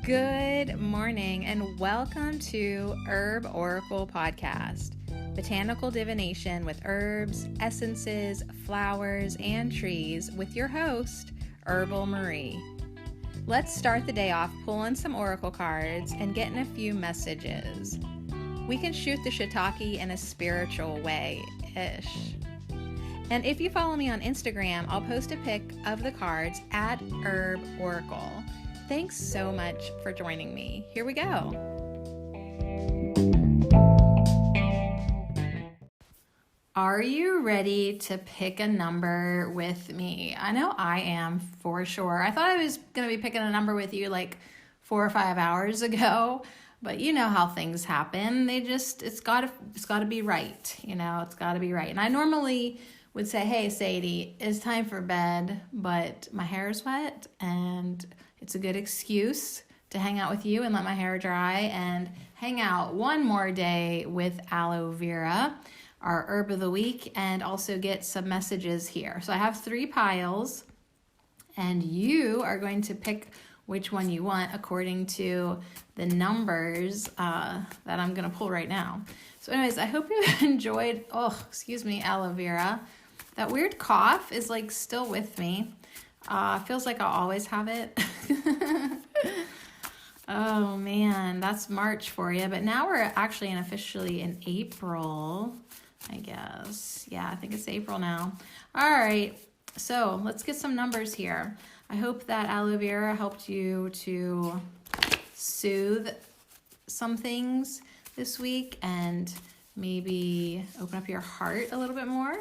Good morning and welcome to Herb Oracle Podcast, botanical divination with herbs, essences, flowers, and trees with your host, Herbal Marie. Let's start the day off pulling some oracle cards and getting a few messages. We can shoot the shiitake in a spiritual way-ish. And if you follow me on Instagram, I'll post a pic of the cards at Herb Oracle. Thanks so much for joining me. Here we go. Are you ready to pick a number with me? I know I am for sure. I thought I was going to be picking a number with you like 4 or 5 hours ago, but you know how things happen. It's got to be right. It's got to be right. And I normally would say, hey, Sadie, it's time for bed, but my hair is wet and it's a good excuse to hang out with you and let my hair dry and hang out one more day with aloe vera, our herb of the week, and also get some messages here. So I have 3 piles, and you are going to pick which one you want according to the numbers that I'm going to pull right now. So anyways, I hope you enjoyed, aloe vera. That weird cough is like still with me. Feels like I'll always have it. Oh man, that's March for you. But now we're actually officially in April, I guess. Yeah, I think it's April now. All right, so let's get some numbers here. I hope that aloe vera helped you to soothe some things this week and maybe open up your heart a little bit more.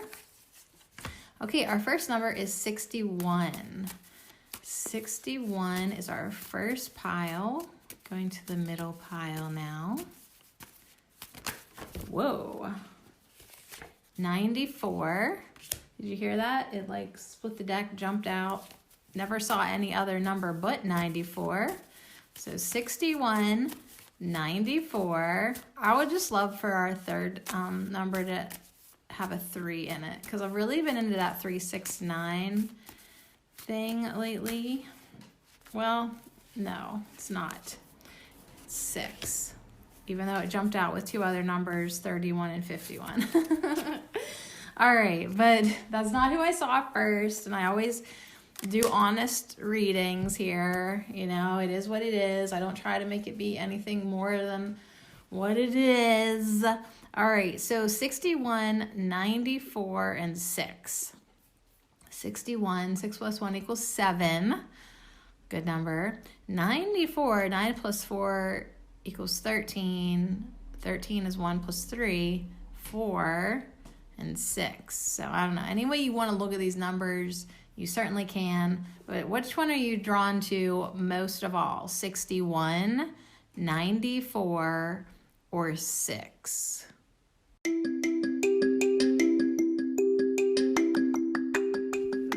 Okay, our first number is 61. 61 is our first pile. Going to the middle pile now. Whoa. 94. Did you hear that? It like split the deck, jumped out. Never saw any other number but 94. So 61, 94. I would just love for our third number to have a 3 in it, because I've really been into that 369 thing lately. Well, no, it's not. It's 6, even though it jumped out with 2 other numbers, 31 and 51. All right, but that's not who I saw first, and I always do honest readings here. It is what it is. I don't try to make it be anything more than what it is. All right, so 61, 94, and 6. 61, 6 plus 1 equals 7. Good number. 94, 9 plus 4 equals 13. 13 is 1 plus 3, 4, and 6. So I don't know. Any way you want to look at these numbers, you certainly can. But which one are you drawn to most of all? 61, 94, or 6?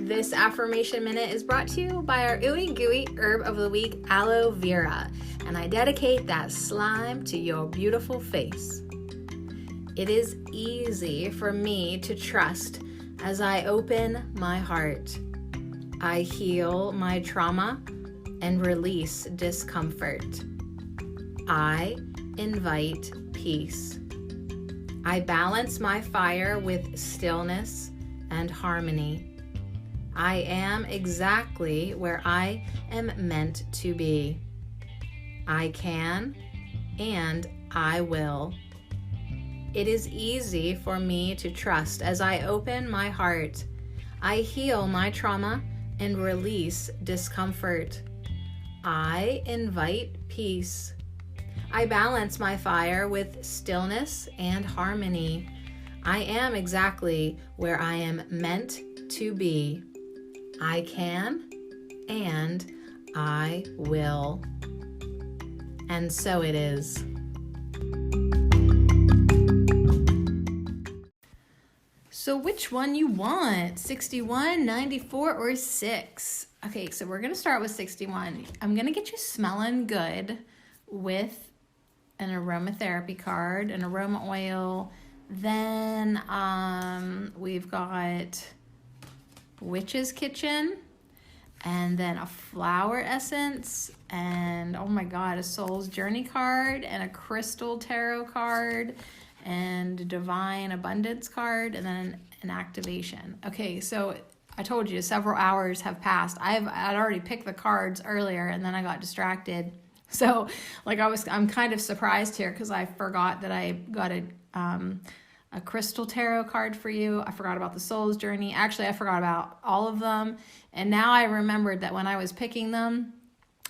This affirmation minute is brought to you by our ooey gooey herb of the week, aloe vera, and I dedicate that slime to your beautiful face. It is easy for me to trust as I open my heart. I heal my trauma and release discomfort. I invite peace. I balance my fire with stillness and harmony. I am exactly where I am meant to be. I can and I will. It is easy for me to trust as I open my heart. I heal my trauma and release discomfort. I invite peace. I balance my fire with stillness and harmony. I am exactly where I am meant to be. I can and I will. And so it is. So which one you want? 61, 94, or 6? Okay, so we're going to start with 61. I'm going to get you smelling good with an aromatherapy card, an aroma oil. Then we've got Witch's Kitchen. and then a flower essence, and oh my God, a Soul's Journey card, and a Crystal Tarot card, and a Divine Abundance card, and then an activation. Okay, so I told you several hours have passed. I'd already picked the cards earlier, and then I got distracted. So like I'm kind of surprised here because I forgot that I got a Crystal Tarot card for you. I forgot about the Soul's Journey. Actually, I forgot about all of them. And now I remembered that when I was picking them,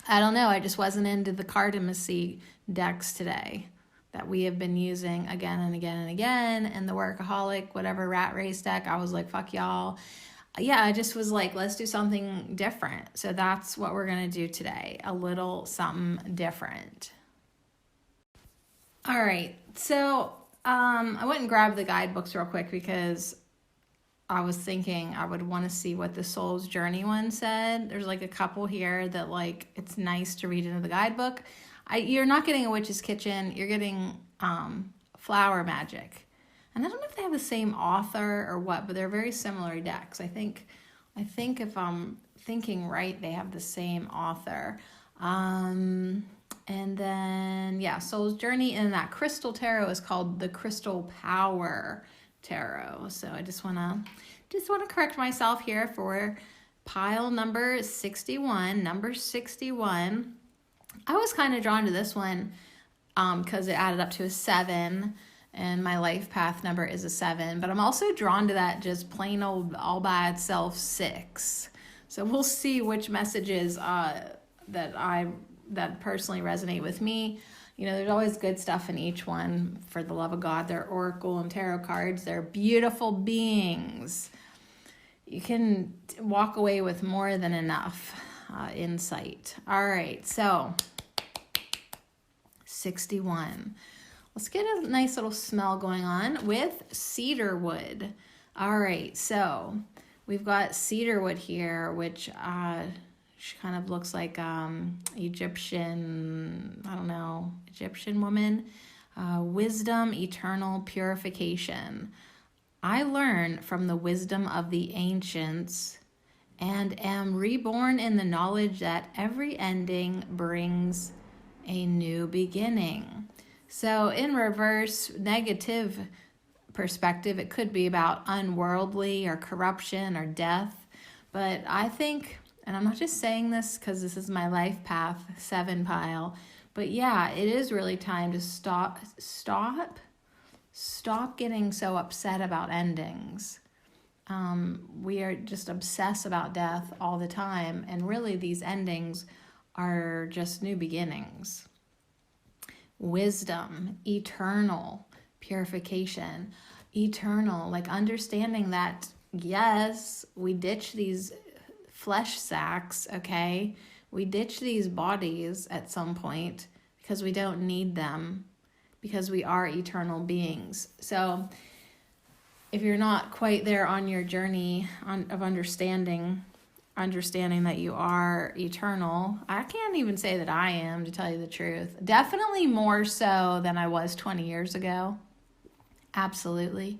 I don't know, I just wasn't into the Cardimacy decks today that we have been using again and again and again. And the Workaholic, whatever rat race deck, I was like, fuck y'all. Yeah, I just was like, let's do something different. So that's what we're going to do today. A little something different. All right. So I went and grabbed the guidebooks real quick because I was thinking I would want to see what the Soul's Journey one said. There's like a couple here that like it's nice to read into the guidebook. You're not getting a witch's kitchen. You're getting flower magic. And I don't know if they have the same author or what, but they're very similar decks. I think if I'm thinking right, they have the same author. And then, yeah, Soul's Journey, and that Crystal Tarot is called the Crystal Power Tarot. So I just want to correct myself here for pile number 61. Number 61. I was kind of drawn to this one because it added up to a 7, and my life path number is a 7. But I'm also drawn to that just plain old all by itself 6. So we'll see which messages that personally resonate with me. You know, there's always good stuff in each one. For the love of God, they're oracle and tarot cards. They're beautiful beings. You can walk away with more than enough insight. All right, so 61. Let's get a nice little smell going on with cedar wood. All right, so we've got cedar wood here, which she kind of looks like Egyptian woman. Wisdom, eternal purification. I learn from the wisdom of the ancients and am reborn in the knowledge that every ending brings a new beginning. So in reverse, negative perspective, it could be about unworldly or corruption or death. But I think, and I'm not just saying this because this is my life path 7 pile, but yeah, it is really time to stop getting so upset about endings. We are just obsessed about death all the time, and really these endings are just new beginnings. Wisdom, eternal purification, eternal, like understanding that, yes, we ditch these flesh sacks, okay? We ditch these bodies at some point because we don't need them, because we are eternal beings. So if you're not quite there on your journey of understanding that you are eternal, I can't even say that I am, to tell you the truth. Definitely more so than I was 20 years ago. Absolutely.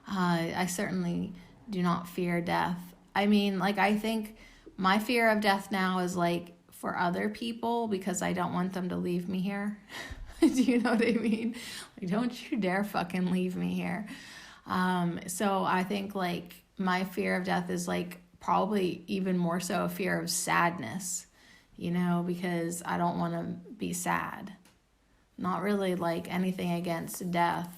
I certainly do not fear death. I mean, like, I think my fear of death now is like for other people, because I don't want them to leave me here. Do you know what I mean? Like, don't you dare fucking leave me here. So I think like my fear of death is like probably even more so a fear of sadness, you know, because I don't want to be sad. Not really like anything against death,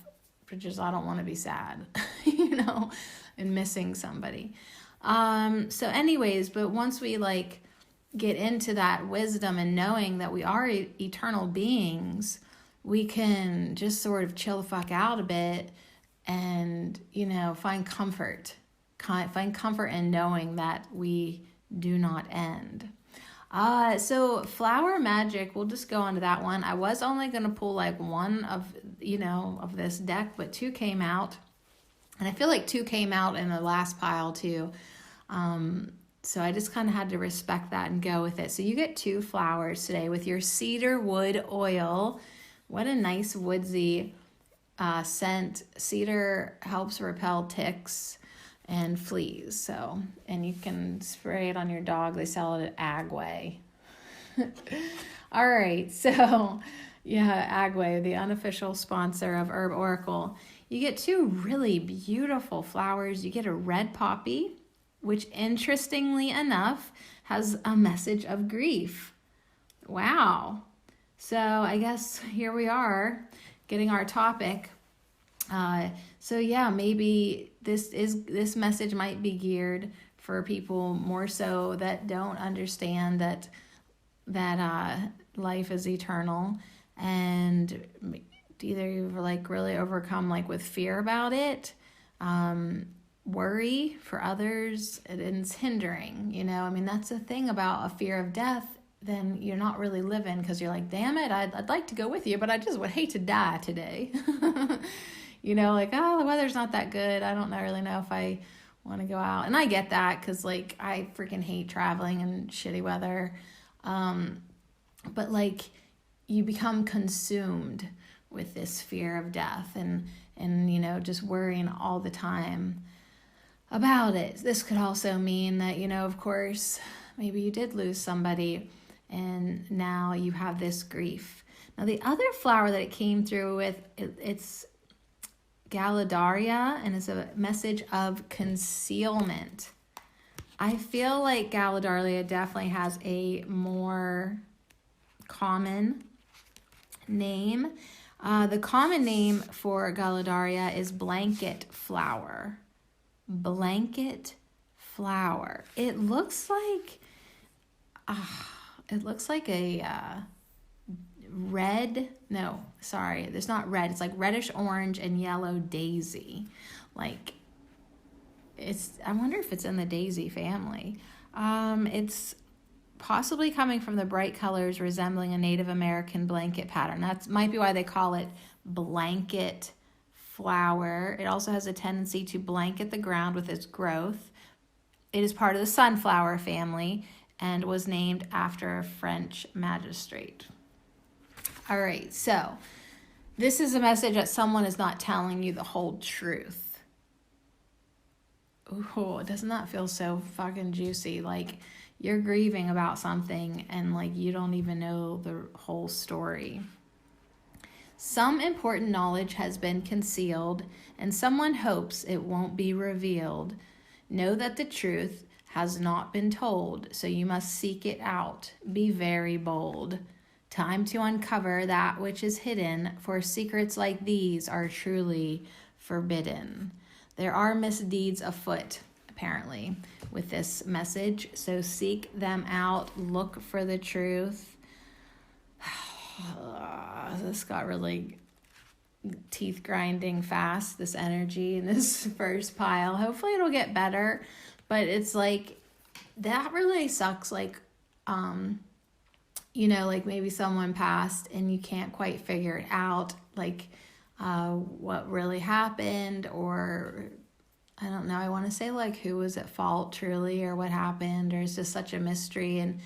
but just I don't want to be sad, you know, and missing somebody. So anyways, but once we like get into that wisdom and knowing that we are eternal beings, we can just sort of chill the fuck out a bit and, you know, find comfort in knowing that we do not end. So flower magic, we'll just go on to that one. I was only going to pull like one of this deck, but 2 came out. And I feel like 2 came out in the last pile too. So I just kind of had to respect that and go with it. So you get 2 flowers today with your cedar wood oil. What a nice woodsy scent. Cedar helps repel ticks. and fleas. So, and you can spray it on your dog. They sell it at Agway. All right, so yeah, Agway, the unofficial sponsor of Herb Oracle. You get two really beautiful flowers. You get a red poppy, which interestingly enough has a message of grief. Wow. So I guess here we are getting our topic. So yeah, maybe this message might be geared for people more so that don't understand that life is eternal, and either you've like really overcome like with fear about it, worry for others, and it's hindering, you know. I mean, that's the thing about a fear of death. Then you're not really living, because you're like, damn it, I'd like to go with you, but I just would hate to die today. You know, like, oh, the weather's not that good. I don't really know if I want to go out. And I get that, because like I freaking hate traveling in shitty weather. But like you become consumed with this fear of death, and you know, just worrying all the time about it. This could also mean that, you know, of course, maybe you did lose somebody and now you have this grief. Now the other flower that it came through with, it's Galadaria, and it's a message of concealment. I feel like Galadaria definitely has a more common name. The common name for Galadaria is blanket flower. Blanket flower. It looks like a red, no, sorry, there's not red. It's like reddish orange and yellow daisy. Like I wonder if it's in the daisy family. It's possibly coming from the bright colors resembling a Native American blanket pattern. That might be why they call it blanket flower. It also has a tendency to blanket the ground with its growth. It is part of the sunflower family and was named after a French magistrate. All right, so this is a message that someone is not telling you the whole truth. Ooh, doesn't that feel so fucking juicy? Like you're grieving about something and like you don't even know the whole story. Some important knowledge has been concealed, and someone hopes it won't be revealed. Know that the truth has not been told, so you must seek it out. Be very bold. Time to uncover that which is hidden, for secrets like these are truly forbidden. There are misdeeds afoot, apparently, with this message, so seek them out. Look for the truth. This got really teeth grinding fast, this energy in this first pile. Hopefully it'll get better, but it's like that really sucks. Like you know, like maybe someone passed and you can't quite figure it out, like what really happened, or I don't know, I want to say like who was at fault truly, or what happened, or it's just such a mystery. And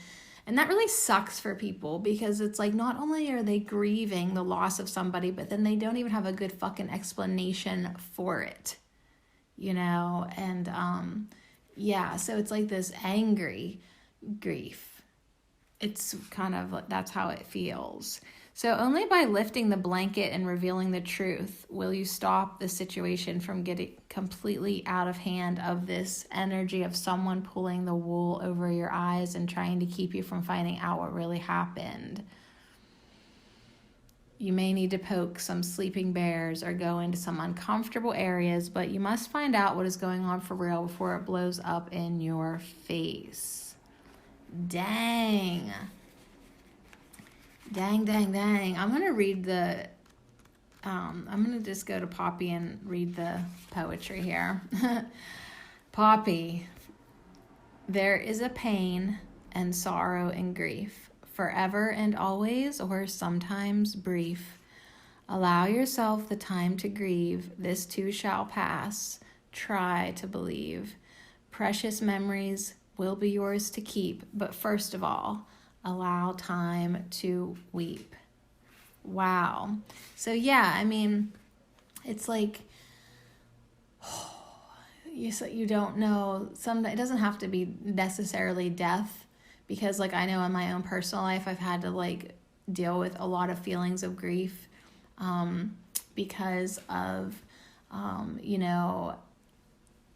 that really sucks for people, because it's like not only are they grieving the loss of somebody, but then they don't even have a good fucking explanation for it, you know? And yeah, so it's like this angry grief. It's kind of, that's how it feels. So only by lifting the blanket and revealing the truth will you stop the situation from getting completely out of hand, of this energy of someone pulling the wool over your eyes and trying to keep you from finding out what really happened. You may need to poke some sleeping bears or go into some uncomfortable areas, but you must find out what is going on for real before it blows up in your face. Dang. I'm going to read I'm going to just go to Poppy and read the poetry here. Poppy, there is a pain and sorrow and grief, forever and always, or sometimes brief. Allow yourself the time to grieve. This too shall pass. Try to believe. Precious memories will be yours to keep, but first of all, allow time to weep. Wow. So yeah, I mean, it's like, you don't know. It doesn't have to be necessarily death, because like I know in my own personal life I've had to like deal with a lot of feelings of grief because of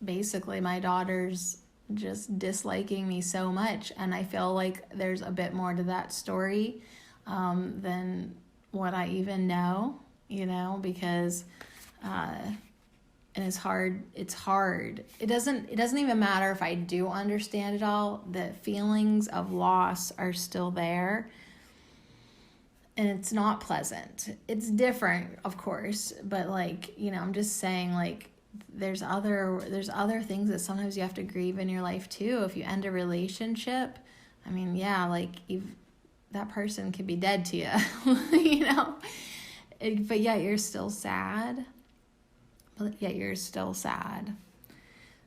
basically my daughter's just disliking me so much, and I feel like there's a bit more to that story than what I even know, because and it's hard. It doesn't even matter if I do understand it all. The feelings of loss are still there, and it's not pleasant. It's different, of course, but like, I'm just saying, like, there's other things that sometimes you have to grieve in your life too. If you end a relationship, I mean, yeah, like that person could be dead to you, but yet you're still sad.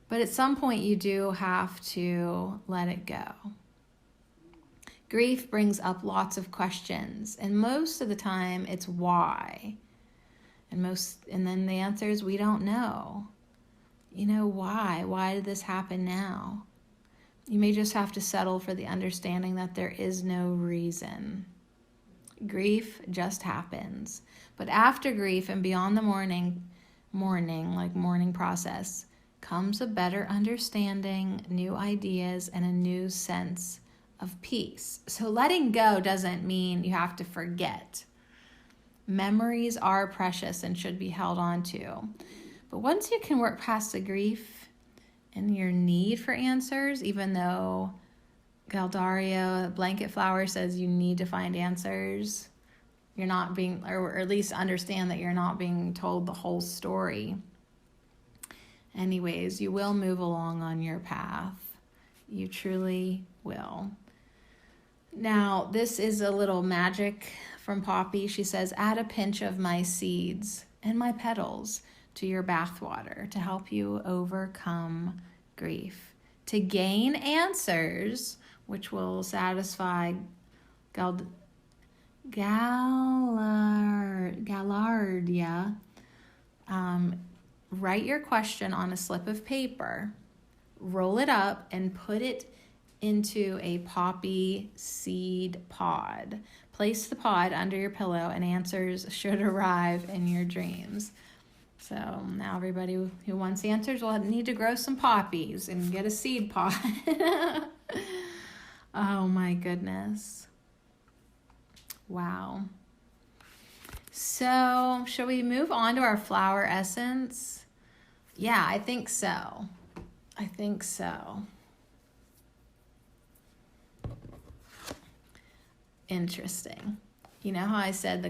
But at some point you do have to let it go. Grief brings up lots of questions, and most of the time it's why. And then the answer is we don't know. Why? Why did this happen now? You may just have to settle for the understanding that there is no reason. Grief just happens. But after grief and beyond the mourning process, comes a better understanding, new ideas, and a new sense of peace. So letting go doesn't mean you have to forget. Memories are precious and should be held on to. But once you can work past the grief and your need for answers, even though Galdario Blanket Flower says you need to find answers, you're not being, or at least understand that you're not being told the whole story. Anyways, you will move along on your path. You truly will. Now, this is a little magic from Poppy. She says, add a pinch of my seeds and my petals to your bathwater to help you overcome grief. To gain answers, which will satisfy Gallardia, write your question on a slip of paper, roll it up, and put it into a poppy seed pod. Place the pod under your pillow, and answers should arrive in your dreams. So now everybody who wants answers will need to grow some poppies and get a seed pod. Oh my goodness. Wow. So, shall we move on to our flower essence? Yeah, I think so. Interesting. You know how I said the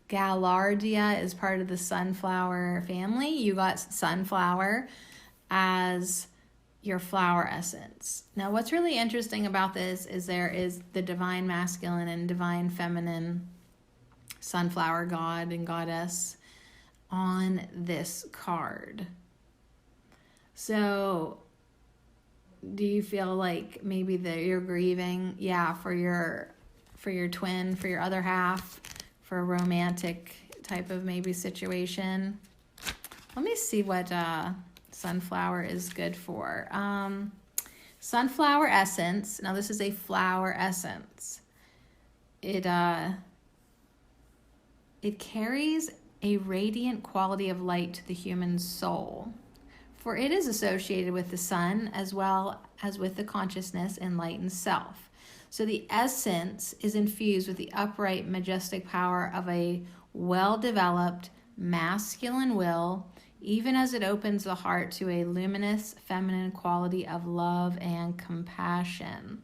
Gallardia is part of the sunflower family? You got sunflower as your flower essence. Now, what's really interesting about this is there is the divine masculine and divine feminine sunflower god and goddess on this card. So, do you feel like maybe that you're grieving, for your twin, for your other half, for a romantic type of maybe situation? Let me see what sunflower is good for. Sunflower essence. Now this is a flower essence. It carries a radiant quality of light to the human soul, for it is associated with the sun as well as with the consciousness enlightened self. So the essence is infused with the upright, majestic power of a well-developed masculine will, even as it opens the heart to a luminous feminine quality of love and compassion.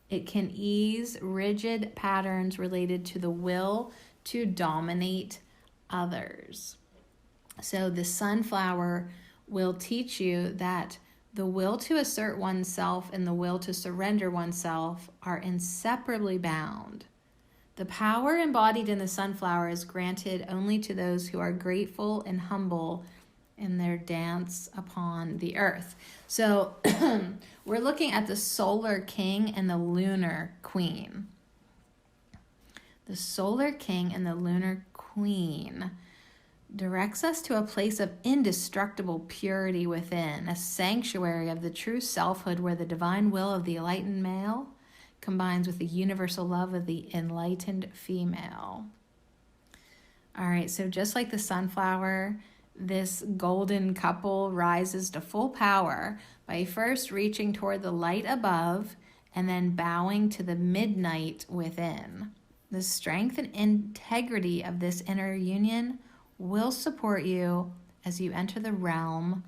It can ease rigid patterns related to the will to dominate others. So the sunflower will teach you that the will to assert oneself and the will to surrender oneself are inseparably bound. The power embodied in the sunflower is granted only to those who are grateful and humble in their dance upon the earth. So we're looking at the solar king and the lunar queen. The solar king and the lunar queen. directs us to a place of indestructible purity within, a sanctuary of the true selfhood where the divine will of the enlightened male combines with the universal love of the enlightened female. All right, so just like the sunflower, this golden couple rises to full power by first reaching toward the light above and then bowing to the midnight within. The strength and integrity of this inner union will support you as you enter the realm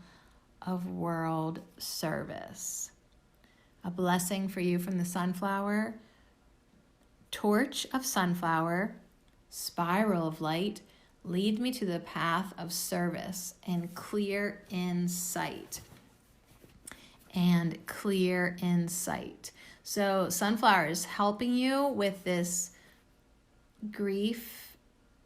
of world service. A blessing for you from the sunflower. Torch of sunflower, spiral of light, lead me to the path of service and clear insight. And clear insight. So sunflower is helping you with this grief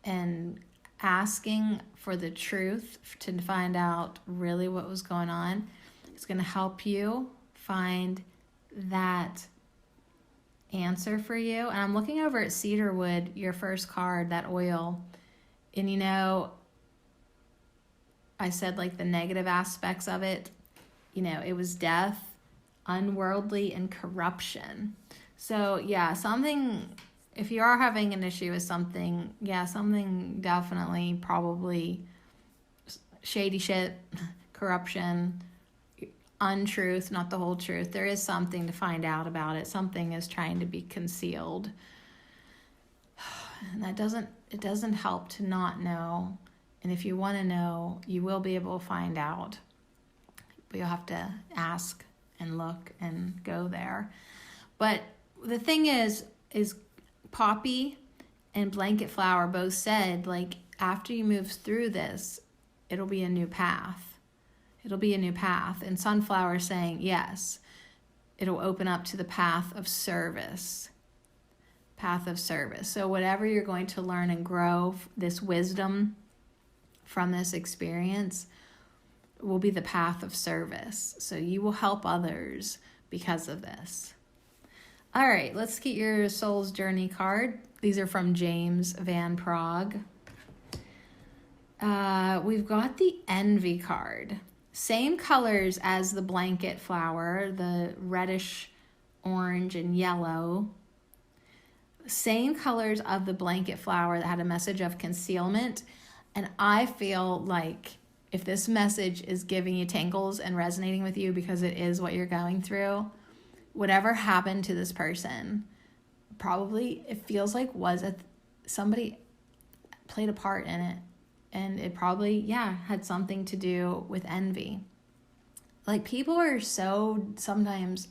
and asking for the truth to find out really what was going on. It's going to help you find that answer for you. And I'm looking over at cedarwood, your first card, that oil. And you know, I said like the negative aspects of it. You know, it was death, unworldly, and corruption. So yeah, something, if you are having an issue with something, yeah, something definitely, probably shady shit, corruption, untruth, not the whole truth. There is something to find out about it. Something is trying to be concealed. And it doesn't help to not know. And if you want to know, you will be able to find out. But you'll have to ask and look and go there. But the thing is Poppy and Blanket Flower both said, like, after you move through this, it'll be a new path. It'll be a new path. And Sunflower saying, yes, it'll open up to the path of service. Path of service. So whatever you're going to learn and grow, this wisdom from this experience will be the path of service. So you will help others because of this. All right, let's get your Soul's Journey card. These are from James Van Prague. We've got the Envy card. Same colors as the Blanket Flower, the reddish, orange, and yellow. Same colors of the Blanket Flower that had a message of concealment. And I feel like if this message is giving you tingles and resonating with you because it is what you're going through, whatever happened to this person, probably it feels like somebody played a part in it. And it probably, had something to do with envy. Like, people are sometimes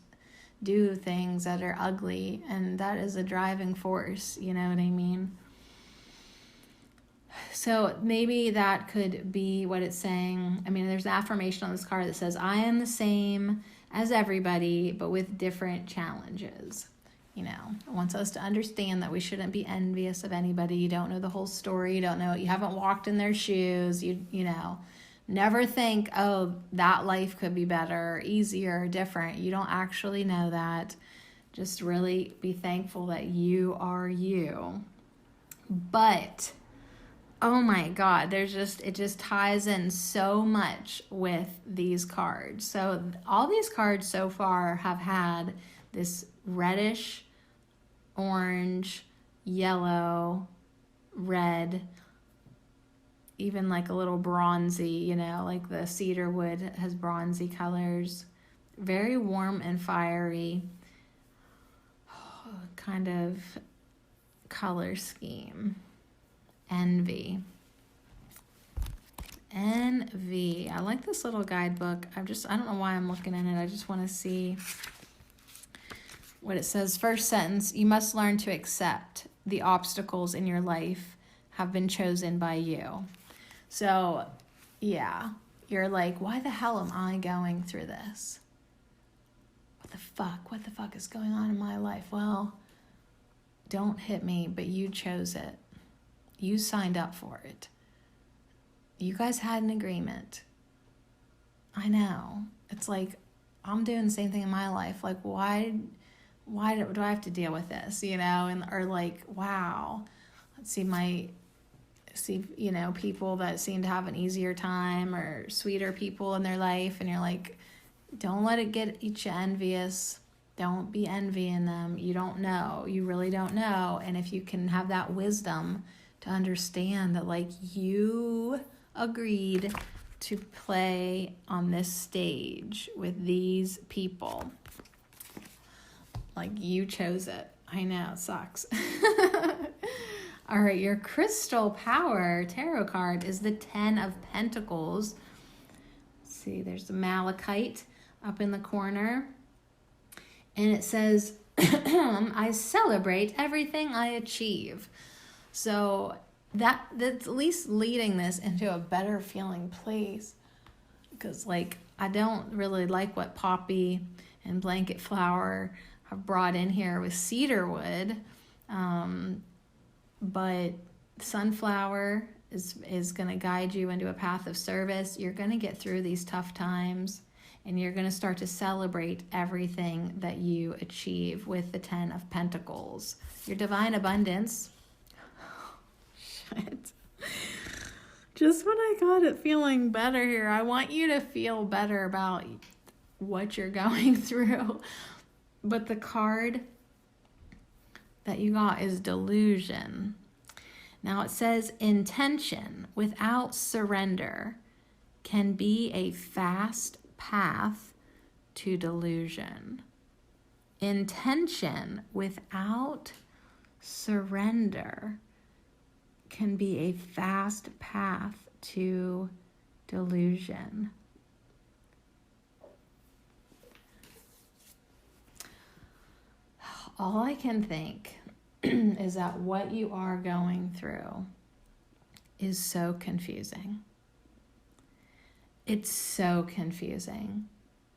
do things that are ugly, and that is a driving force, you know what I mean? So maybe that could be what it's saying. I mean, there's an affirmation on this card that says, I am the same as everybody, but with different challenges. You know, it wants us to understand that we shouldn't be envious of anybody. You don't know the whole story. You don't know, you haven't walked in their shoes. You know, never think, oh, that life could be better, easier, different. You don't actually know that. Just really be thankful that you are you. But, oh my God, it just ties in so much with these cards. So all these cards so far have had this reddish, orange, yellow, red, even like a little bronzy, you know, like the cedarwood has bronzy colors. Very warm and fiery kind of color scheme. Envy. I like this little guidebook. I don't know why I'm looking in it. I just want to see what it says. First sentence, you must learn to accept the obstacles in your life have been chosen by you. So, yeah, you're like, why the hell am I going through this? What the fuck is going on in my life? Well, don't hit me, but you chose it. You signed up for it. You guys had an agreement. I know. It's like, I'm doing the same thing in my life. Like, why do I have to deal with this, you know? Or like, wow, let's see, see, you know, people that seem to have an easier time or sweeter people in their life, and you're like, don't let it get you envious. Don't be envying them. You don't know. You really don't know. And if you can have that wisdom to understand that, like, you agreed to play on this stage with these people. Like, you chose it. I know, it sucks. All right, your crystal power tarot card is the 10 of Pentacles. Let's see, there's the malachite up in the corner. And it says, I celebrate everything I achieve. So that's at least leading this into a better feeling place. Because, like, I don't really like what poppy and blanket flower have brought in here with cedar wood. But sunflower is going to guide you into a path of service. You're going to get through these tough times, and you're going to start to celebrate everything that you achieve with the 10 of Pentacles. Your divine abundance. Shit. Just when I got it feeling better here, I want you to feel better about what you're going through. But the card that you got is delusion. Now it says intention without surrender can be a fast path to delusion. Intention without surrender can be a fast path to delusion. All I can think is that what you are going through is so confusing. It's so confusing.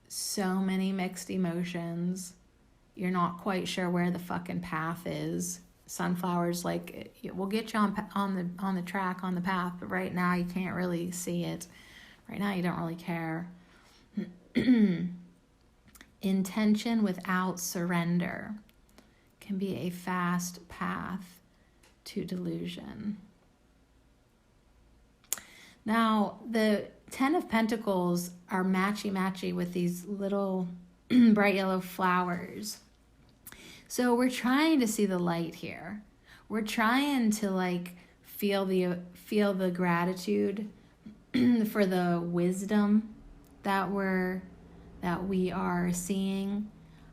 So many mixed emotions. You're not quite sure where the fucking path is. Sunflower's like, we'll get you on the track, on the path, but right now you can't really see it. Right now you don't really care. Intention without surrender can be a fast path to delusion. Now, the 10 of Pentacles are matchy-matchy with these little bright yellow flowers. So we're trying to see the light here. We're trying to, like, feel the gratitude for the wisdom that we are seeing.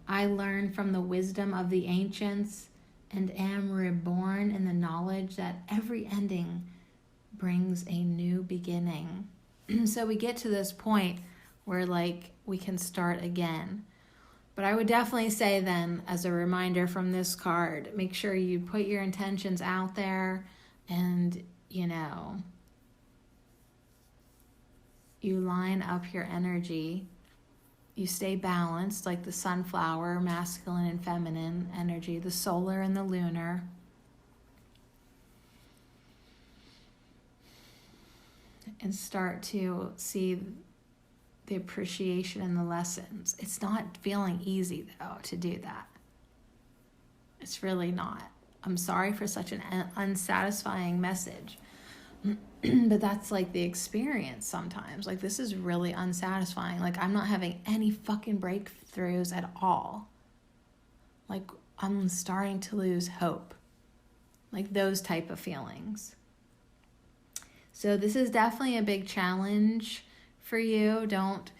I learned from the wisdom of the ancients and am reborn in the knowledge that every ending brings a new beginning. So we get to this point where, like, we can start again. But I would definitely say then, as a reminder from this card, make sure you put your intentions out there and, you know, you line up your energy. You stay balanced, like the sunflower, masculine and feminine energy, the solar and the lunar. And start to see the appreciation and the lessons. It's not feeling easy, though, to do that. It's really not. I'm sorry for such an unsatisfying message. But that's, like, the experience sometimes. Like, this is really unsatisfying. Like, I'm not having any fucking breakthroughs at all. Like, I'm starting to lose hope. Like, those type of feelings. So this is definitely a big challenge for you. Don't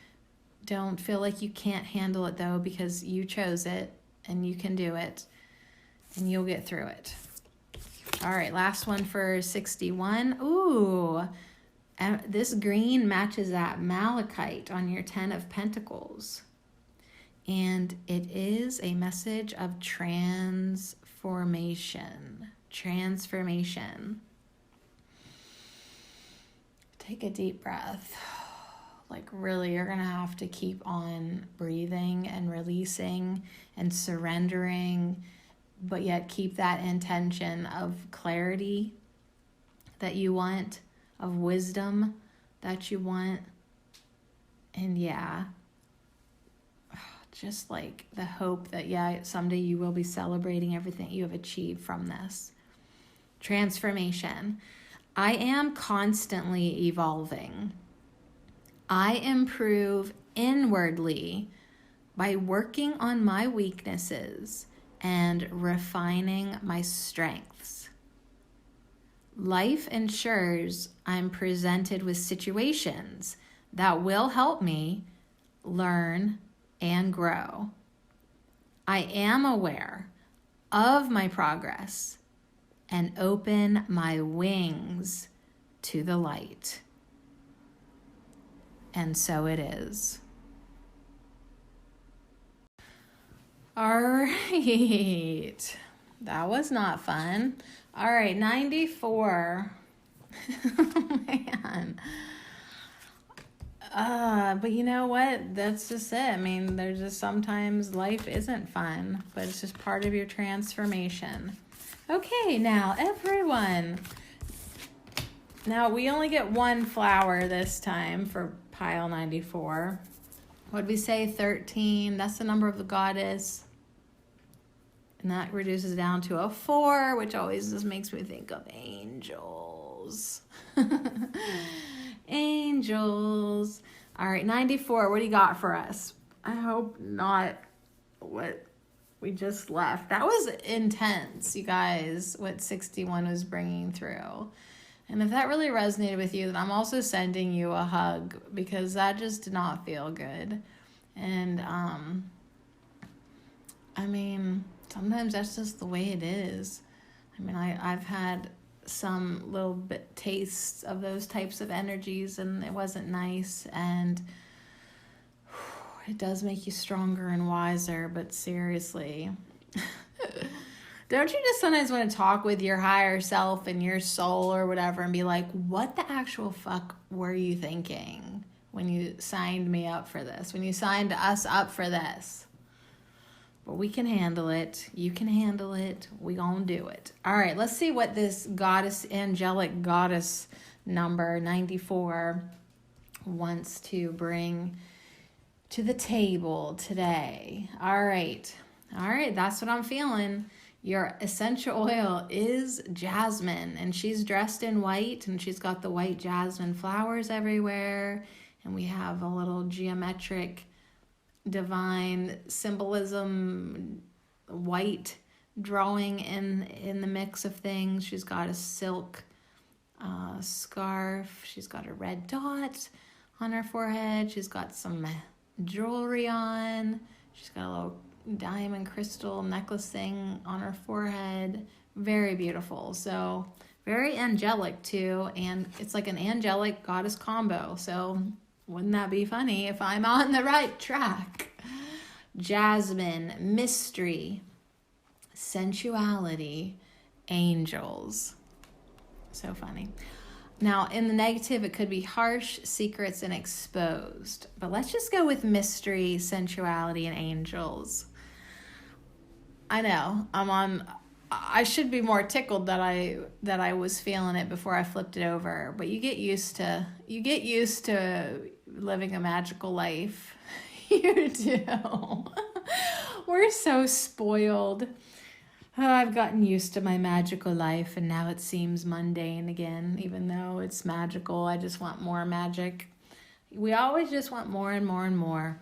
feel like you can't handle it, though, because you chose it and you can do it and you'll get through it. All right, last one for 61. Ooh, this green matches that malachite on your 10 of Pentacles. And it is a message of transformation. Transformation. Take a deep breath. Like, really, you're going to have to keep on breathing and releasing and surrendering, but yet keep that intention of clarity that you want, of wisdom that you want. And yeah, just like the hope that, yeah, someday you will be celebrating everything you have achieved from this transformation. I am constantly evolving. I improve inwardly by working on my weaknesses and refining my strengths. Life ensures I'm presented with situations that will help me learn and grow. I am aware of my progress and open my wings to the light. And so it is. All right. That was not fun. All right, 94. Man. But you know what? That's just it. I mean, there's just sometimes life isn't fun, but it's just part of your transformation. Okay, now everyone. Now we only get one flower this time for pile 94. What did we say? 13. That's the number of the goddess. And that reduces down to a 4, which always just makes me think of angels. Angels. All right, 94. What do you got for us? I hope not what we just left. That was intense, you guys, what 61 was bringing through. And if that really resonated with you, then I'm also sending you a hug, because that just did not feel good. And, I mean, sometimes that's just the way it is. I mean, I've had some little bit tastes of those types of energies, and it wasn't nice. And it does make you stronger and wiser, but seriously. Don't you just sometimes want to talk with your higher self and your soul or whatever and be like, what the actual fuck were you thinking when you signed me up for this? When you signed us up for this? But we can handle it. You can handle it. We gonna do it. All right, let's see what this goddess, angelic goddess number 94 wants to bring to the table today. All right, that's what I'm feeling. Your essential oil is jasmine, and she's dressed in white, and she's got the white jasmine flowers everywhere, and we have a little geometric divine symbolism, white drawing in the mix of things. She's got a silk scarf. She's got a red dot on her forehead. She's got some jewelry on. She's got a little diamond crystal necklace thing on her forehead. Very beautiful. So very angelic too, and it's like an angelic goddess combo. So wouldn't that be funny if I'm on the right track? Jasmine, mystery, sensuality, angels. So funny. Now, in the negative, it could be harsh, secrets, and exposed. But let's just go with mystery, sensuality, and angels. I know, I should be more tickled that I was feeling it before I flipped it over. But you get used to living a magical life. You do. We're so spoiled. Oh, I've gotten used to my magical life, and now it seems mundane again, even though it's magical. I just want more magic. We always just want more and more and more.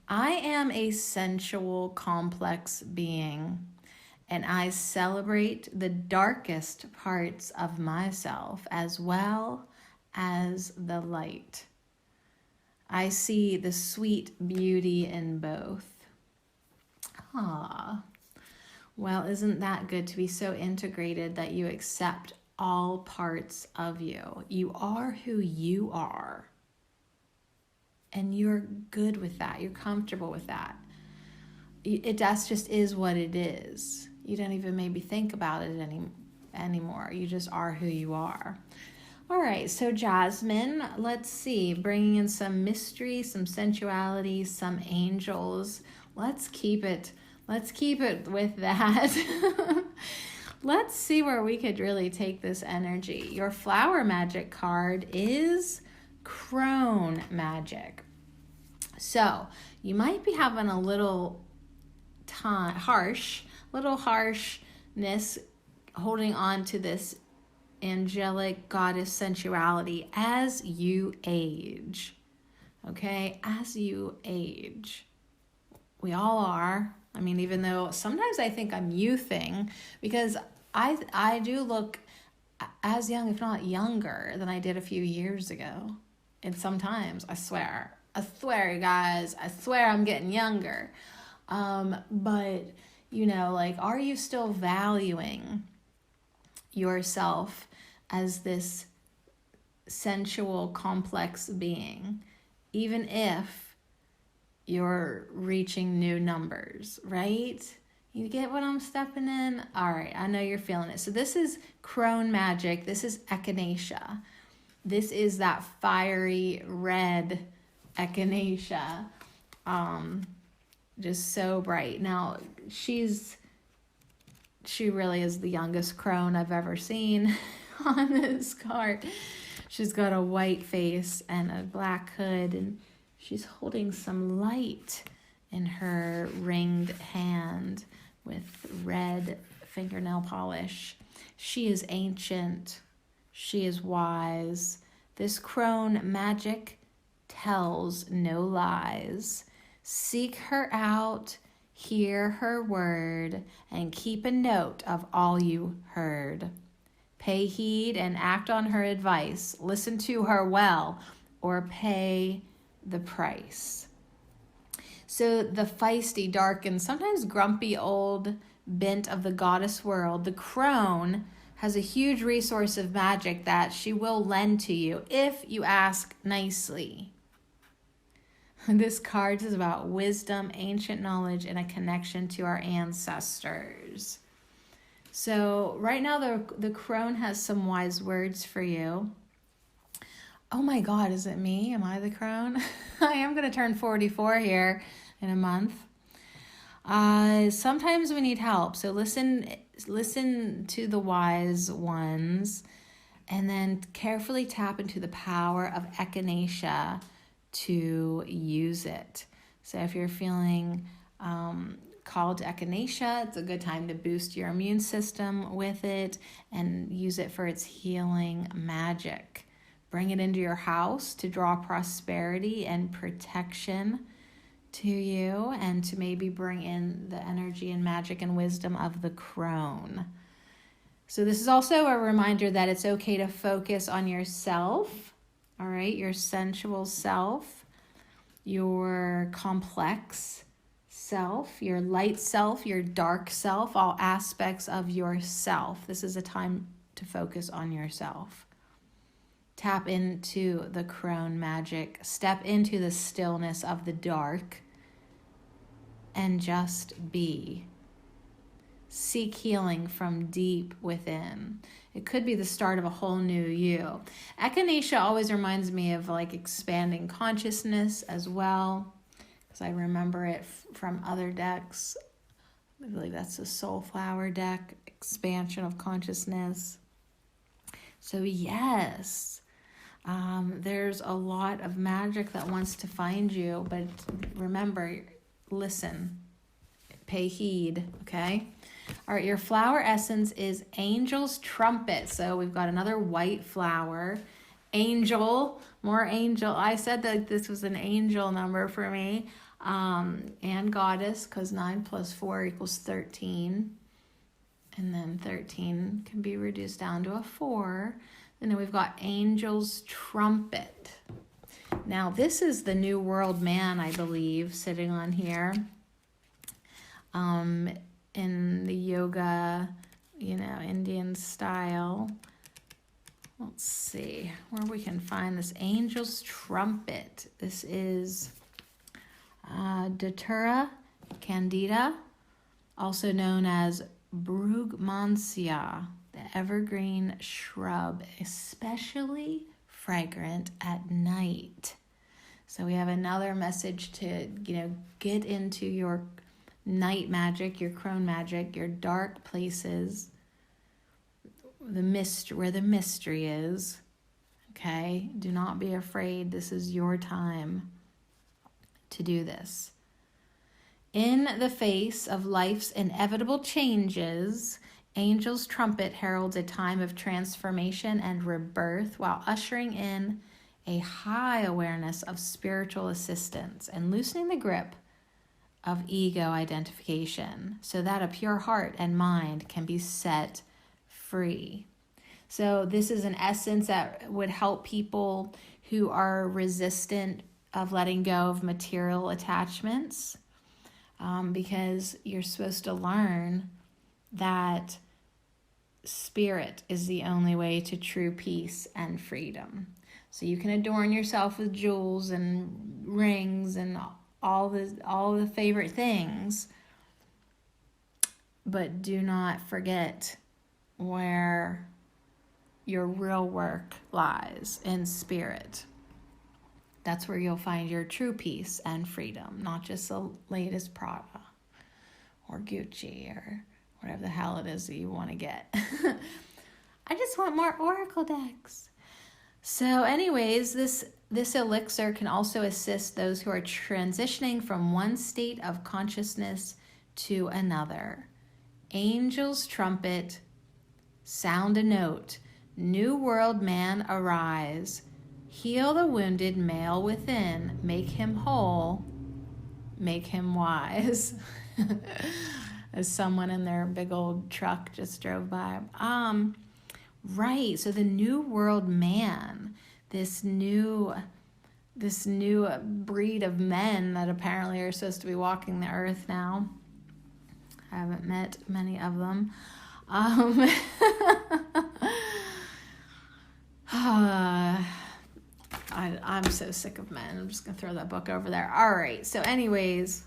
I am a sensual, complex being, and I celebrate the darkest parts of myself as well as the light. I see the sweet beauty in both. Ah, well, isn't that good to be so integrated that you accept all parts of you? You are who you are. And you're good with that. You're comfortable with that. That just is what it is. You don't even maybe think about it anymore. You just are who you are. All right, so Jasmine, let's see, bringing in some mystery, some sensuality, some angels. Let's keep it with that. Let's see where we could really take this energy. Your flower magic card is crone magic. So you might be having a little harshness holding on to this angelic goddess sensuality as you age. Okay, as you age. We all are. I mean, even though sometimes I think I'm youthing, because I do look as young, if not younger, than I did a few years ago. And sometimes, I swear, you guys, I swear I'm getting younger. But, you know, like, are you still valuing yourself as this sensual, complex being, even if you're reaching new numbers, right? You get what I'm stepping in? All right, I know you're feeling it. So this is crone magic. This is echinacea. This is that fiery red echinacea. Just so bright. Now, she really is the youngest crone I've ever seen on this card. She's got a white face and a black hood, and she's holding some light in her ringed hand with red fingernail polish. She is ancient. She is wise. This crone magic tells no lies. Seek her out, hear her word, and keep a note of all you heard. Pay heed and act on her advice. Listen to her well, or pay the price. So the feisty, dark, and sometimes grumpy old bent of the goddess world, the crone has a huge resource of magic that she will lend to you if you ask nicely. This card is about wisdom, ancient knowledge, and a connection to our ancestors. So right now the crone has some wise words for you. Oh my God, is it me? Am I the crone? I am going to turn 44 here in a month. Sometimes we need help. So listen to the wise ones, and then carefully tap into the power of echinacea to use it. So if you're feeling called to echinacea, it's a good time to boost your immune system with it and use it for its healing magic. Bring it into your house to draw prosperity and protection to you, and to maybe bring in the energy and magic and wisdom of the crone. So this is also a reminder that it's okay to focus on yourself, all right, your sensual self, your complex self, your light self, your dark self, all aspects of yourself. This is a time to focus on yourself. Tap into the crone magic. Step into the stillness of the dark and just be. Seek healing from deep within. It could be the start of a whole new you. Echinacea always reminds me of like expanding consciousness as well, because I remember it from other decks. I believe that's the Soulflower deck, expansion of consciousness. So yes, there's a lot of magic that wants to find you, but remember, listen, pay heed, okay? All right, your flower essence is Angel's Trumpet. So we've got another white flower. Angel, more angel. I said that this was an angel number for me. And goddess, because 9 + 4 = 13. And then 13 can be reduced down to a 4. And then we've got Angel's Trumpet. Now, this is the New World Man, I believe, sitting on here. In the yoga, Indian style. Let's see where we can find this Angel's Trumpet. This is Datura candida, also known as Brugmansia, the evergreen shrub, especially fragrant at night. So we have another message to, get into your night magic, your crone magic, your dark places, where the mystery is. Okay? Do not be afraid. This is your time to do this. In the face of life's inevitable changes, Angel's trumpet heralds a time of transformation and rebirth while ushering in a high awareness of spiritual assistance and loosening the grip of ego identification so that a pure heart and mind can be set free. So this is an essence that would help people who are resistant of letting go of material attachments, because you're supposed to learn that spirit is the only way to true peace and freedom. So you can adorn yourself with jewels and rings and all the favorite things, but do not forget where your real work lies, in spirit. That's where you'll find your true peace and freedom, not just the latest Prada or Gucci or whatever the hell it is that you want to get. I just want more oracle decks. So anyways, this elixir can also assist those who are transitioning from one state of consciousness to another. Angel's trumpet, sound a note. New world man arise. Heal the wounded male within. Make him whole. Make him wise. As someone in their big old truck just drove by. Right, so the new world man, this new breed of men that apparently are supposed to be walking the earth now. I haven't met many of them. I'm so sick of men. I'm just going to throw that book over there. All right, so anyways,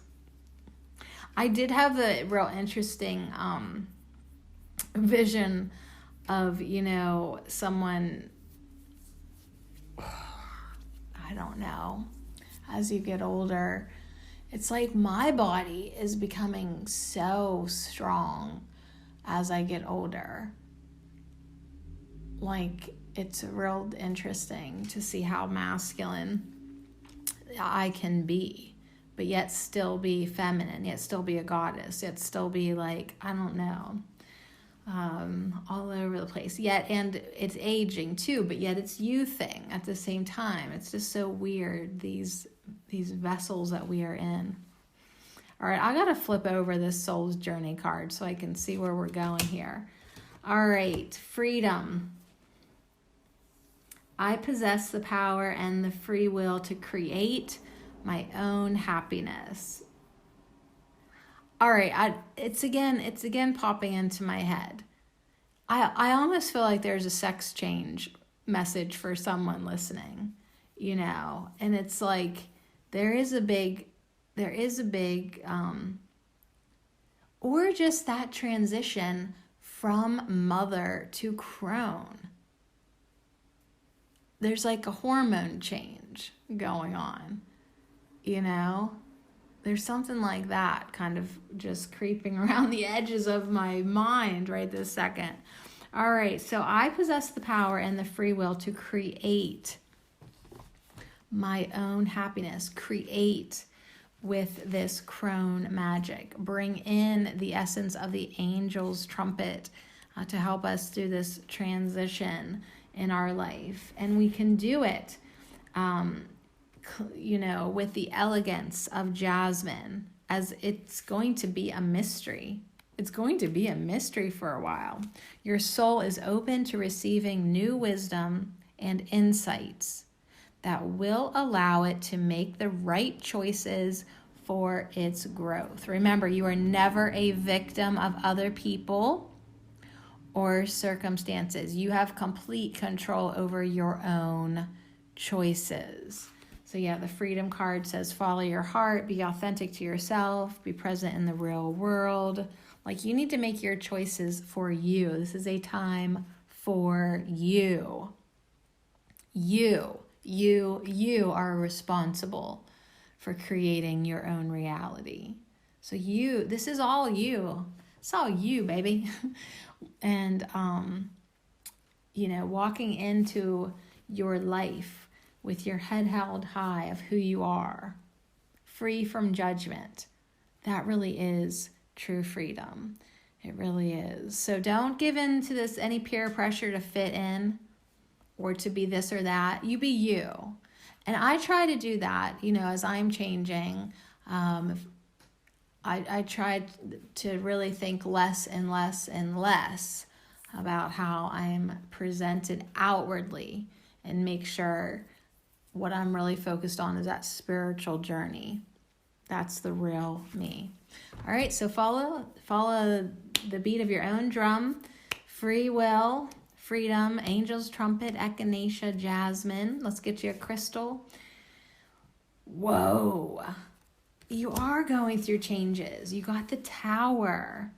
I did have a real interesting vision of, someone, I don't know, as you get older, it's like my body is becoming so strong as I get older. Like, it's real interesting to see how masculine I can be, but yet still be feminine, yet still be a goddess, yet still be like, I don't know, all over the place. And it's aging too, but yet it's youthing at the same time. It's just so weird, these vessels that we are in. All right, I gotta flip over this Soul's Journey card so I can see where we're going here. All right, freedom. I possess the power and the free will to create my own happiness. All right, it's again popping into my head. I almost feel like there's a sex change message for someone listening, and it's like there is a big, or just that transition from mother to crone. There's like a hormone change going on, There's something like that kind of just creeping around the edges of my mind right this second. All right, so I possess the power and the free will to create my own happiness, create with this crone magic, bring in the essence of the angel's trumpet to help us through this transition in our life. And we can do it with the elegance of jasmine, as it's going to be a mystery. It's going to be a mystery for a while. Your soul is open to receiving new wisdom and insights that will allow it to make the right choices for its growth. Remember, you are never a victim of other people or circumstances. You have complete control over your own choices. So yeah, the freedom card says follow your heart, be authentic to yourself, be present in the real world. Like, you need to make your choices for you. This is a time for you. You are responsible for creating your own reality. So this is all you. It's all you, baby. And, walking into your life with your head held high of who you are, free from judgment. That really is true freedom. It really is. So don't give in to any peer pressure to fit in or to be this or that. You be you. And I try to do that, as I'm changing. I tried to really think less and less and less about how I'm presented outwardly and make sure what I'm really focused on is that spiritual journey. That's the real me. All right, so follow the beat of your own drum. Free will, freedom, angels, trumpet, echinacea, jasmine. Let's get you a crystal. Whoa. You are going through changes. You got the tower.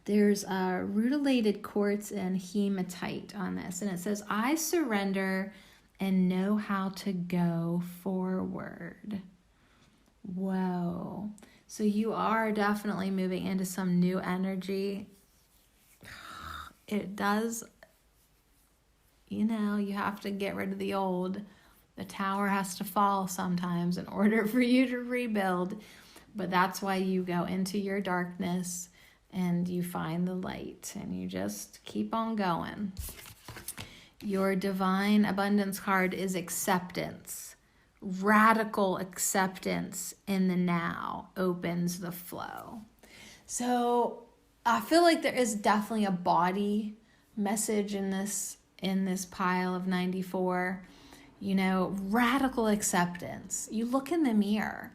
There's rutilated quartz and hematite on this. And it says, I surrender and know how to go forward. Whoa. So you are definitely moving into some new energy. It does, you have to get rid of the old. The tower has to fall sometimes in order for you to rebuild. But that's why you go into your darkness and you find the light and you just keep on going. Your divine abundance card is acceptance. Radical acceptance in the now opens the flow. So I feel like there is definitely a body message in this pile of 94. Radical acceptance. You look in the mirror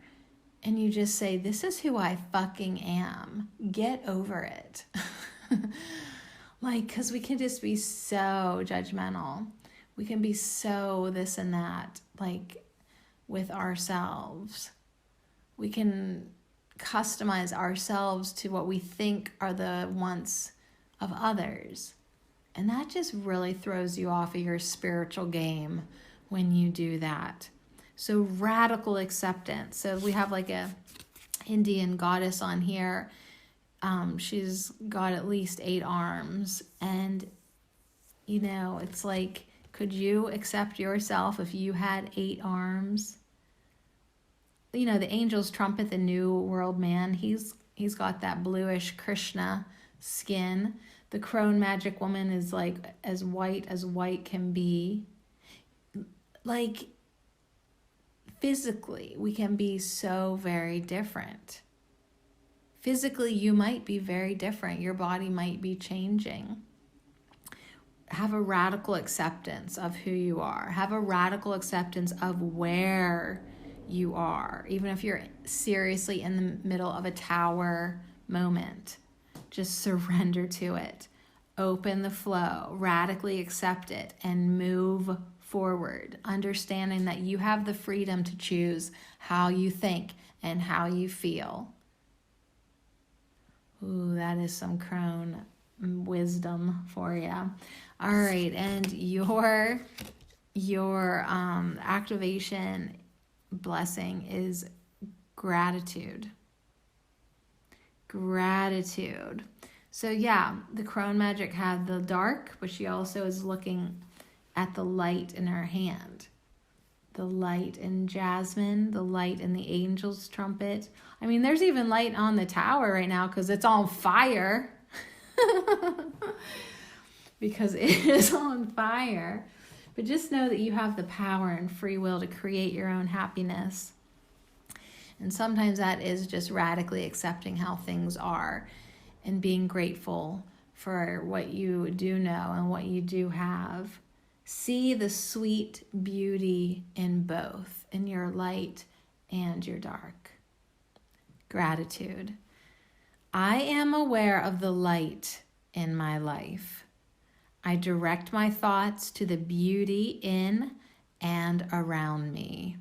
and you just say, this is who I fucking am. Get over it. Because we can just be so judgmental. We can be so this and that, with ourselves. We can customize ourselves to what we think are the wants of others. And that just really throws you off of your spiritual game when you do that. So radical acceptance. So we have a Indian goddess on here. She's got at least 8 arms. And, it's could you accept yourself if you had 8 arms? The angel's trumpet, the new world man, he's got that bluish Krishna skin. The crone magic woman is as white can be. Physically, we can be so very different. Physically, you might be very different. Your body might be changing. Have a radical acceptance of who you are. Have a radical acceptance of where you are. Even if you're seriously in the middle of a tower moment, just surrender to it. Open the flow, radically accept it, and move forward, understanding that you have the freedom to choose how you think and how you feel. Ooh, that is some crone wisdom for you. All right, and your activation blessing is gratitude. Gratitude. So yeah, the crone magic had the dark, but she also is looking at the light in her hand. The light in jasmine, the light in the angel's trumpet. I mean, there's even light on the tower right now because it's on fire. Because it is on fire. But just know that you have the power and free will to create your own happiness. And sometimes that is just radically accepting how things are and being grateful for what you do know and what you do have. See the sweet beauty in both, in your light and your dark. Gratitude. I am aware of the light in my life. I direct my thoughts to the beauty in and around me.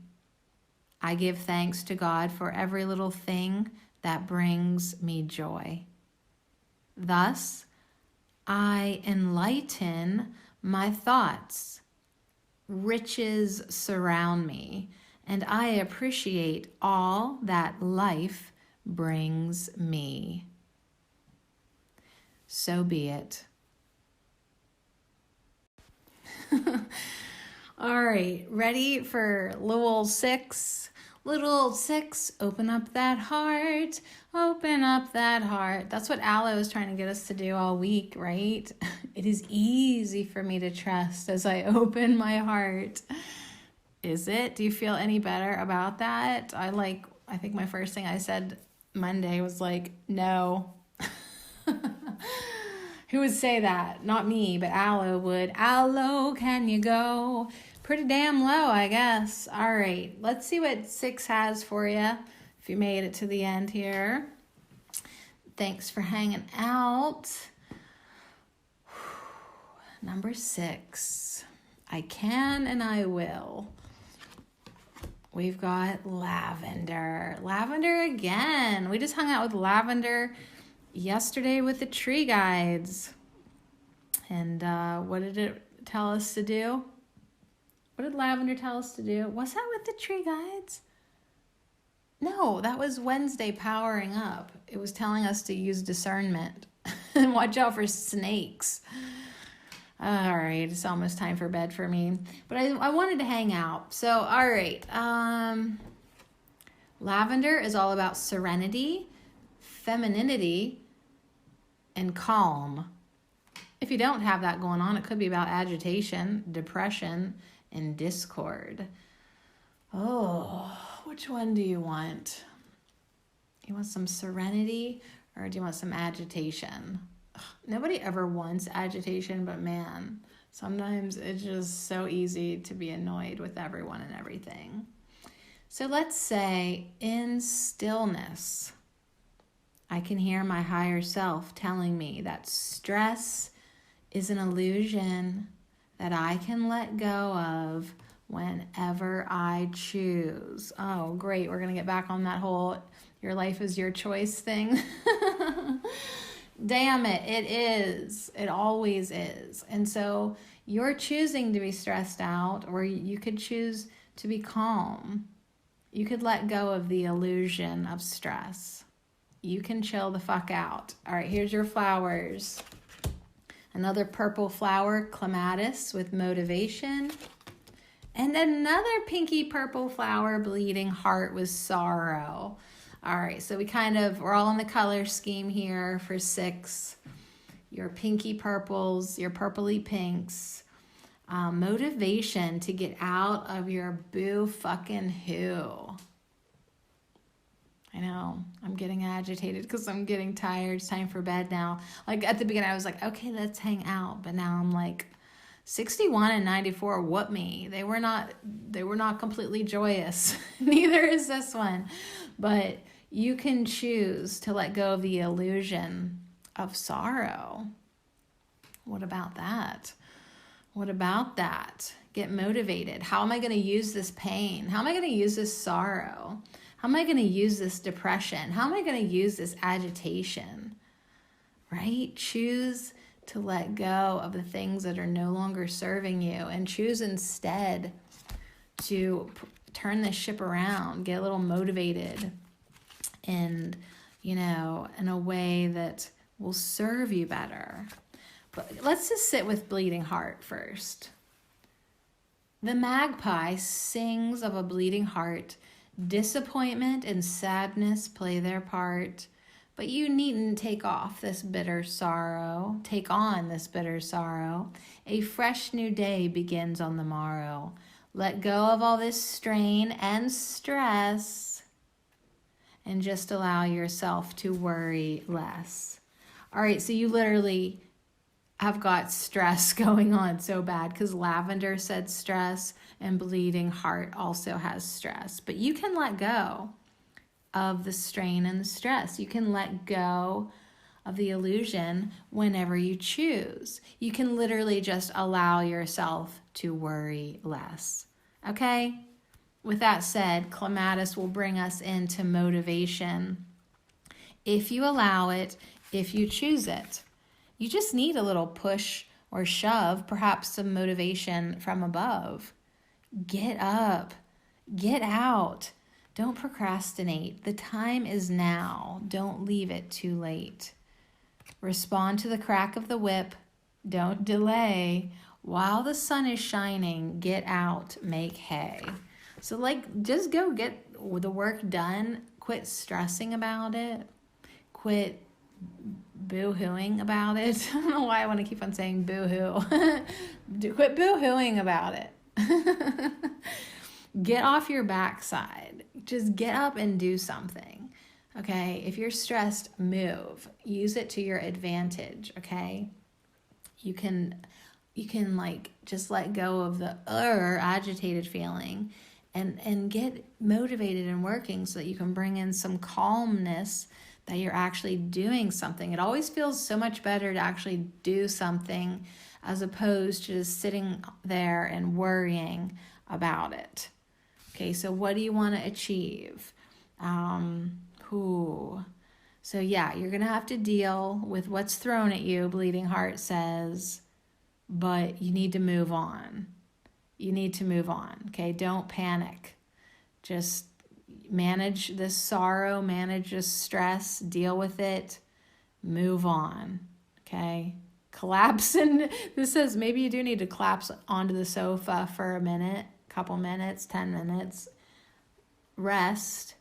I give thanks to God for every little thing that brings me joy. Thus, I enlighten my thoughts. Riches surround me, and I appreciate all that life brings me. So be it. All right, ready for Lowell 6? Little 6, open up that heart, open up that heart. That's what Aloe is trying to get us to do all week, right? It is easy for me to trust as I open my heart. Is it? Do you feel any better about that? I think my first thing I said Monday was like, no. Who would say that? Not me, but Aloe would. Aloe, can you go? Pretty damn low, I guess. All right, let's see what 6 has for you, if you made it to the end here. Thanks for hanging out. Number 6, I can and I will. We've got lavender. Lavender again. We just hung out with lavender yesterday with the tree guides. And what did it tell us to do? What did lavender tell us to do? Was that with the tree guides? No, that was Wednesday powering up. It was telling us to use discernment and watch out for snakes. All right, it's almost time for bed for me. But I wanted to hang out. So, all right. Lavender is all about serenity, femininity, and calm. If you don't have that going on, it could be about agitation, depression, and discord. Oh, which one do you want? You want some serenity or do you want some agitation? Ugh, nobody ever wants agitation, but man, sometimes it's just so easy to be annoyed with everyone and everything. So let's say in stillness, I can hear my higher self telling me that stress is an illusion that I can let go of whenever I choose. Oh, great. We're going to get back on that whole your life is your choice thing. Damn it. It is. It always is. And so you're choosing to be stressed out, or you could choose to be calm. You could let go of the illusion of stress. You can chill the fuck out. All right, here's your flowers. Another purple flower, clematis with motivation. And another pinky purple flower, bleeding heart with sorrow. All right, so we're all in the color scheme here for 6. Your pinky purples, your purpley pinks. Motivation to get out of your boo fucking who. I know, I'm getting agitated because I'm getting tired. It's time for bed now. Like at the beginning, I was like, okay, let's hang out. But now I'm like, 61 and 94 whoop me. They were not completely joyous. Neither is this one. But you can choose to let go of the illusion of sorrow. What about that? What about that? Get motivated. How am I going to use this pain? How am I going to use this sorrow? How am I going to use this depression? How am I going to use this agitation? Right? Choose to let go of the things that are no longer serving you and choose instead to turn this ship around, get a little motivated and, in a way that will serve you better. But let's just sit with bleeding heart first. The magpie sings of a bleeding heart. Disappointment and sadness play their part, but you needn't take on this bitter sorrow. A fresh new day begins on the morrow. Let go of all this strain and stress and just allow yourself to worry less. All right, so you literally have got stress going on so bad because lavender said stress and bleeding heart also has stress. But you can let go of the strain and the stress. You can let go of the illusion whenever you choose. You can literally just allow yourself to worry less. Okay? With that said, clematis will bring us into motivation. If you allow it, if you choose it. You just need a little push or shove, perhaps some motivation from above. Get up. Get out. Don't procrastinate. The time is now. Don't leave it too late. Respond to the crack of the whip. Don't delay. While the sun is shining, get out, make hay. So like, just go get the work done. Quit stressing about it. Quit boo-hooing about it. I don't know why I want to keep on saying boo-hoo. Quit boo-hooing about it. Get off your backside. Just get up and do something. Okay? If you're stressed, move. Use it to your advantage, okay? You can like just let go of the agitated feeling and get motivated and working so that you can bring in some calmness, that you're actually doing something. It always feels so much better to actually do something as opposed to just sitting there and worrying about it. Okay, so what do you want to achieve? So yeah, you're going to have to deal with what's thrown at you, Bleeding Heart says, but you need to move on. You need to move on, okay? Don't panic. Just manage this sorrow, manage this stress, deal with it, move on, okay? Collapse, and this says maybe you do need to collapse onto the sofa for a minute, couple minutes, 10 minutes, rest.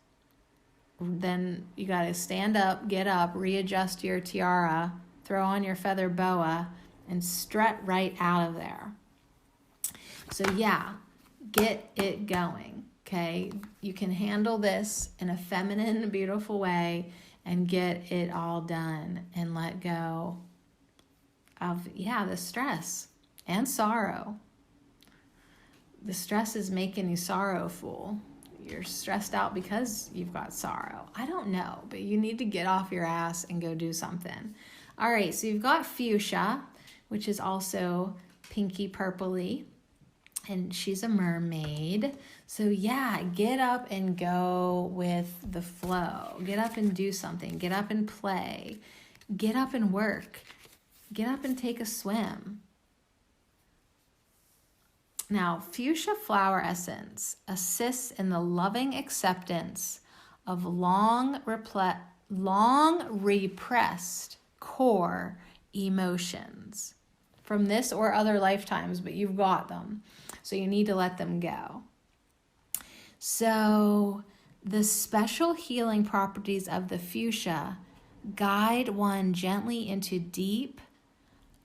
Then you got to stand up, get up, readjust your tiara, throw on your feather boa, and strut right out of there. So yeah, get it going, okay? You can handle this in a feminine, beautiful way and get it all done and let go of, the stress and sorrow. The stress is making you sorrowful. You're stressed out because you've got sorrow. I don't know, but you need to get off your ass and go do something. All right, so you've got Fuchsia, which is also pinky purpley, and she's a mermaid. So yeah, get up and go with the flow. Get up and do something. Get up and play. Get up and work. Get up and take a swim. Now, fuchsia flower essence assists in the loving acceptance of long repressed core emotions from this or other lifetimes, but you've got them. So you need to let them go. So the special healing properties of the fuchsia guide one gently into deep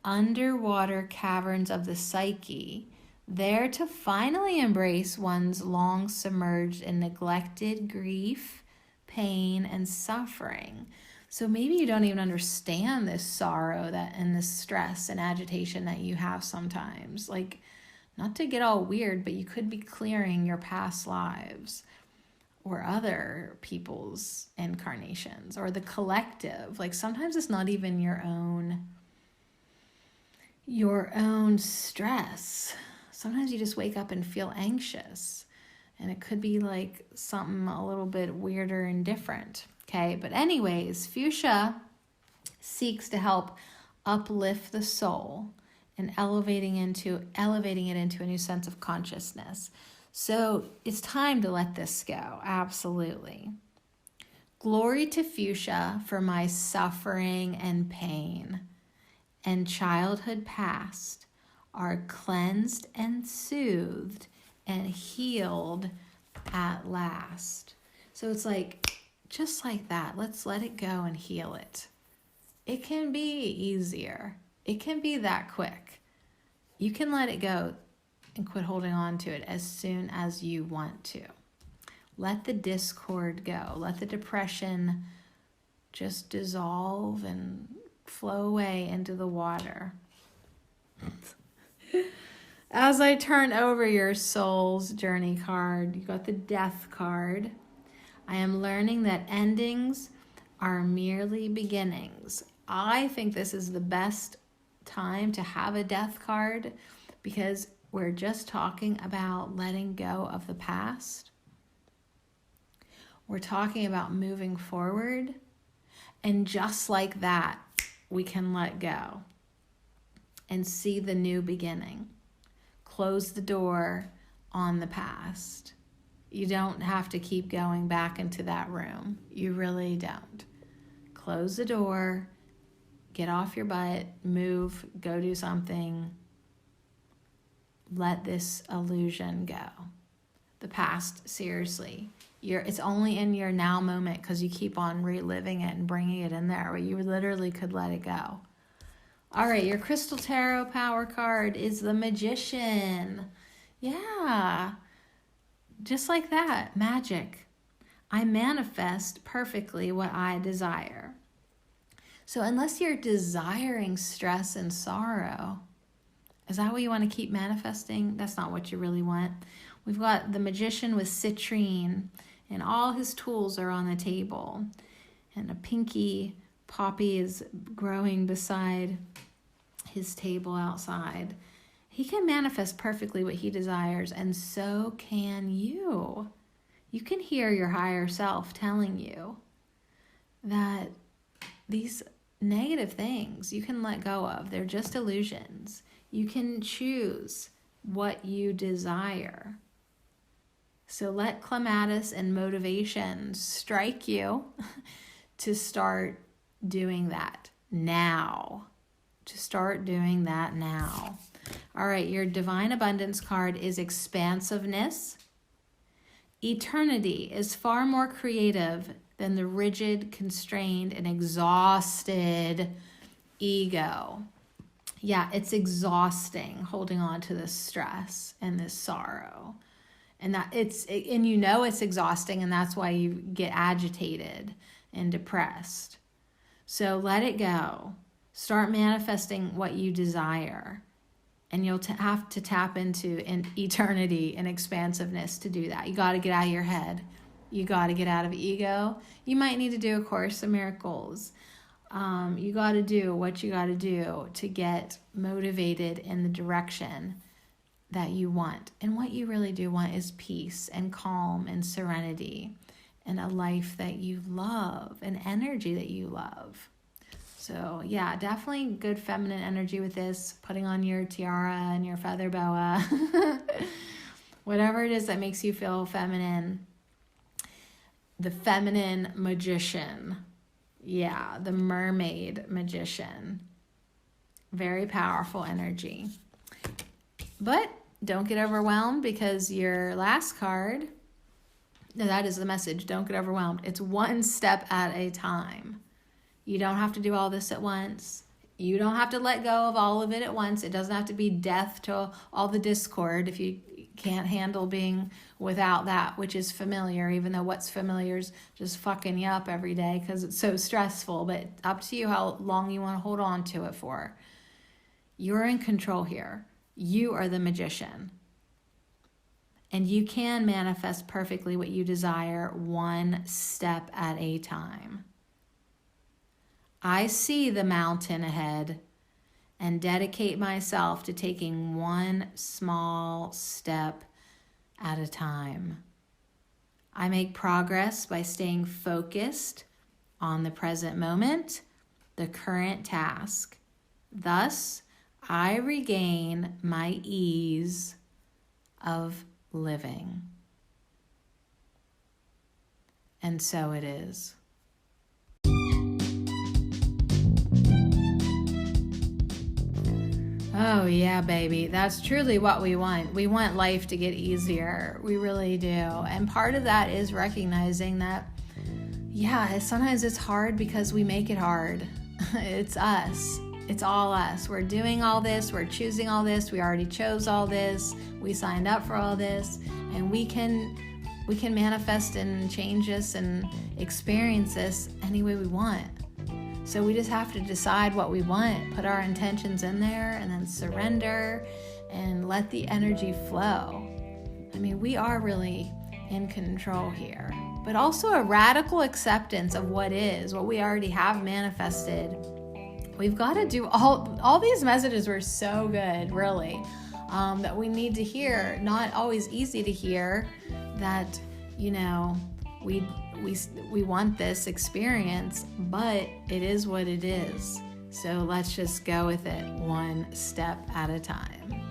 underwater caverns of the psyche, there to finally embrace one's long submerged and neglected grief, pain, and suffering. So maybe you don't even understand this sorrow that and this stress and agitation that you have sometimes. Like, not to get all weird, but you could be clearing your past lives or other people's incarnations or the collective. Like, sometimes it's not even your own stress. Sometimes you just wake up and feel anxious, and it could be like something a little bit weirder and different. Okay, but anyways, fuchsia seeks to help uplift the soul and elevating it into a new sense of consciousness. So it's time to let this go. Absolutely. Glory to fuchsia for my suffering and pain and childhood past are cleansed and soothed and healed at last. So it's like, just like that, let's let it go and heal it. It can be easier. It can be that quick. You can let it go and quit holding on to it as soon as you want to. Let the discord go. Let the depression just dissolve and flow away into the water. As I turn over your soul's journey card, you got the death card. I am learning that endings are merely beginnings. I think this is the best time to have a death card because we're just talking about letting go of the past. We're talking about moving forward. And just like that, we can let go and see the new beginning. Close the door on the past. You don't have to keep going back into that room. You really don't. Close the door, get off your butt, move, go do something. Let this illusion go. the past seriously. It's only in your now moment because you keep on reliving it and bringing it in there where you literally could let it go. All right, your Crystal Tarot power card is the Magician. Yeah, just like that, magic. I manifest perfectly what I desire. So unless you're desiring stress and sorrow, is that what you want to keep manifesting? That's not what you really want. We've got the Magician with citrine, and all his tools are on the table. And a pinky poppy is growing beside his table outside. He can manifest perfectly what he desires, and so can you. You can hear your higher self telling you that these negative things you can let go of. They're just illusions. You can choose what you desire. So let clematis and motivation strike you to start doing that now. To start doing that now. All right, your Divine Abundance card is expansiveness. Eternity is far more creative than the rigid, constrained, and exhausted ego. Yeah, it's exhausting holding on to this stress and this sorrow. And you know it's exhausting, and that's why you get agitated and depressed. So let it go. Start manifesting what you desire. And you'll have to tap into eternity and expansiveness to do that. You got to get out of your head. You got to get out of ego. You might need to do a Course in Miracles. You got to do what you got to do to get motivated in the direction that you want. And what you really do want is peace and calm and serenity and a life that you love, an energy that you love. So yeah, definitely good feminine energy with this. Putting on your tiara and your feather boa. Whatever it is that makes you feel feminine. The feminine magician. Yeah, the mermaid magician. Very powerful energy. But don't get overwhelmed, because your last card, that is the message. Don't get overwhelmed. It's one step at a time. You don't have to do all this at once. You don't have to let go of all of it at once. It doesn't have to be death to all the discord if you can't handle being without that, which is familiar, even though what's familiar is just fucking you up every day because it's so stressful. But up to you how long you want to hold on to it for. You're in control here. You are the magician. And you can manifest perfectly what you desire one step at a time. I see the mountain ahead and dedicate myself to taking one small step at a time. I make progress by staying focused on the present moment, the current task. Thus, I regain my ease of living. And so it is. Oh yeah, baby. That's truly what we want. We want life to get easier. We really do. And part of that is recognizing that, yeah, sometimes it's hard because we make it hard. It's us. It's all us. We're doing all this. We're choosing all this. We already chose all this. We signed up for all this. And we can manifest and change this and experience this any way we want. So we just have to decide what we want, put our intentions in there, and then surrender and let the energy flow. I mean, we are really in control here. But also a radical acceptance of what is, what we already have manifested. We've got to do all these messages were so good, really, that we need to hear. Not always easy to hear that, you know, we want this experience, but it is what it is. So let's just go with it one step at a time.